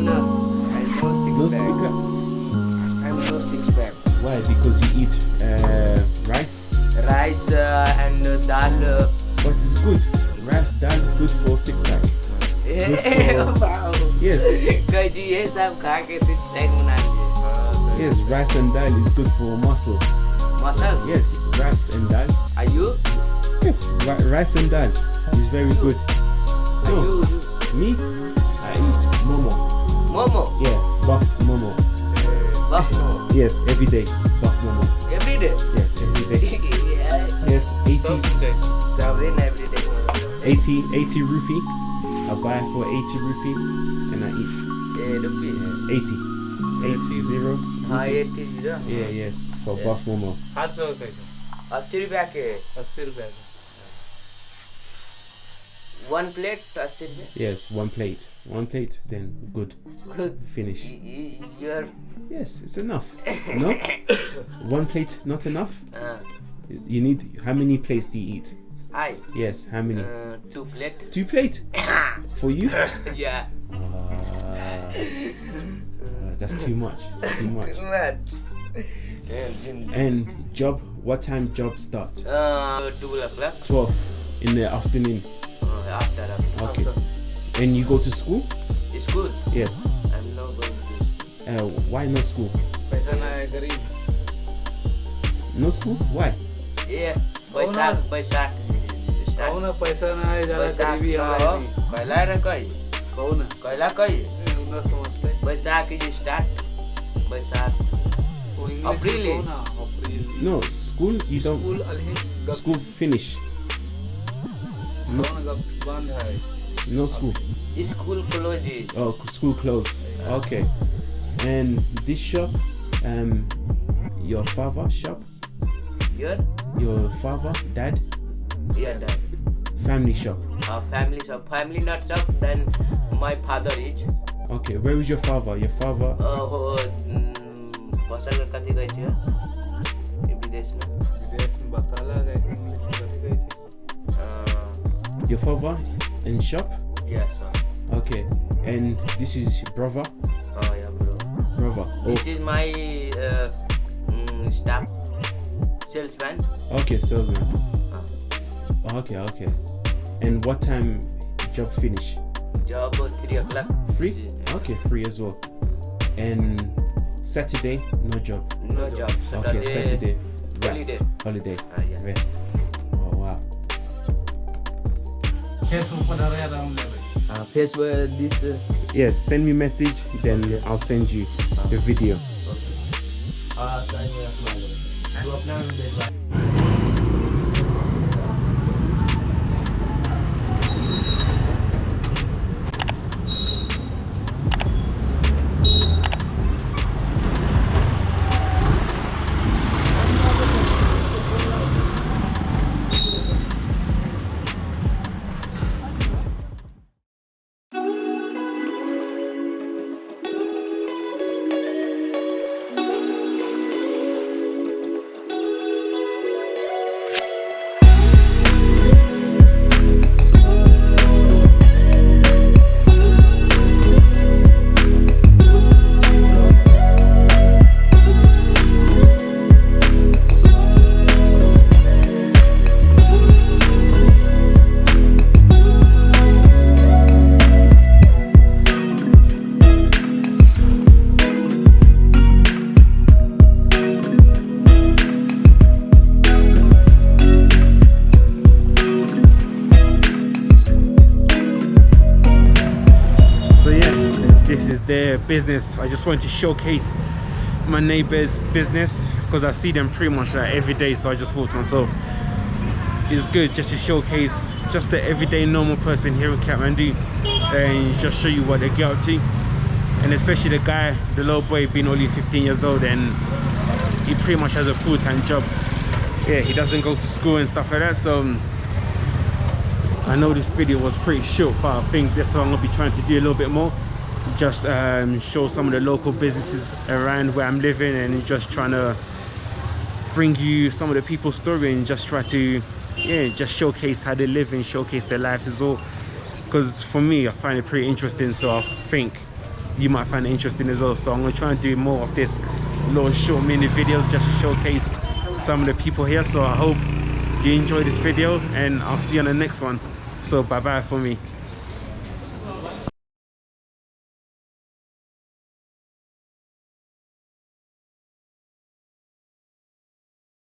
no. I no No six six pack. pack. I'm no six pack. Why? Because you eat rice. Rice and dal. But it's good. Rice, dal, good for six pack. Good for Wow. yes. कहीं जी ये सब खा के तो tag बना लीजिए. Yes, rice and dal is good for muscle. Muscles. Yes, rice and dal. Are you? Yes, rice and dal is very good. Are No, you? me, I eat momo. Momo. Yeah, buff momo. Buffalo. Yes, every day, buff momo. Every day. Yes, every day. Yeah. Yes, 80 Sovereign every day. 80 rupee. I buy for 80 rupee and I eat. Rupee. 80. 80. हाँ 80 zero. Yeah, yes, for buff momo. 800 का 80 रुपया के. 80 रुपए का. One plate 80 रुपया. Yes, one plate. One plate, then good. Good. Finish. You're. Yes, it's enough. No? One plate, not enough? Uh, You need, how many plates do you eat? I. Yes, how many? 2 plate. 2 plates? For you? Yeah. That's too much. Too much. Too much. And job, what time job start? 12 o'clock. 12 in the afternoon. After. Okay. And you go to school? It's good. Yes. I'm not going to. Why no school? पैसा ना है गरीब. No school? Why? Yeah. पैसा. कहो ना पैसा ना है ज़रा गरीबी हमारी नहीं. कैला रे कई. कहो ना. कैला कई. ना समझते. पैसा की स्टार्ट. पैसा. वो इंग्लिश April. कहो ना. अप्रैल. No, school you don't. School अलग. School finish. कहो ना कब बंद है. No school. School closes. Oh, school closed. Okay. And this shop, your father shop, your father, dad, Yeah, that. family shop. Family shop. Family not shop. Then my father is. Okay, where is your father? Your father? पसंद कथी कहै छै? विदेश में. विदेश में बताला गए English में कथी कहै छै? Your father in shop? Yes, sir. Okay. And this is brother? Oh, yeah, bro. Brother. This is my staff salesman. Okay, salesman. Okay, okay. And what time job finish? Job 3 o'clock. Free? Okay, free as well. And Saturday, no job. No job. Okay, Saturday. Holiday. Holiday. Yeah. Rest. Oh, wow. Facebook पर डाल रहा हूँ मैं. Facebook this. Yes, send me message, then I'll send you the video. Sorry, I'm अपना their business. I just wanted to showcase my neighbor's business because I see them pretty much like every day, so I just thought to myself it's good just to showcase just the everyday normal person here in Kathmandu and just show you what they get up to. And especially the guy, the little boy, being only 15 years old, and he pretty much has a full-time job. Yeah, he doesn't go to school and stuff like that. So I know this video was pretty short, but I think that's what I'm gonna be trying to do a little bit more. Just show some of the local businesses around where I'm living, and just trying to bring you some of the people's story and just try to, yeah, just showcase how they live and showcase their life as well. Because for me, I find it pretty interesting. So I think you might find it interesting as well. So I'm gonna try and do more of this little short mini videos just to showcase some of the people here. So I hope you enjoy this video, and I'll see you on the next one. So bye bye for me.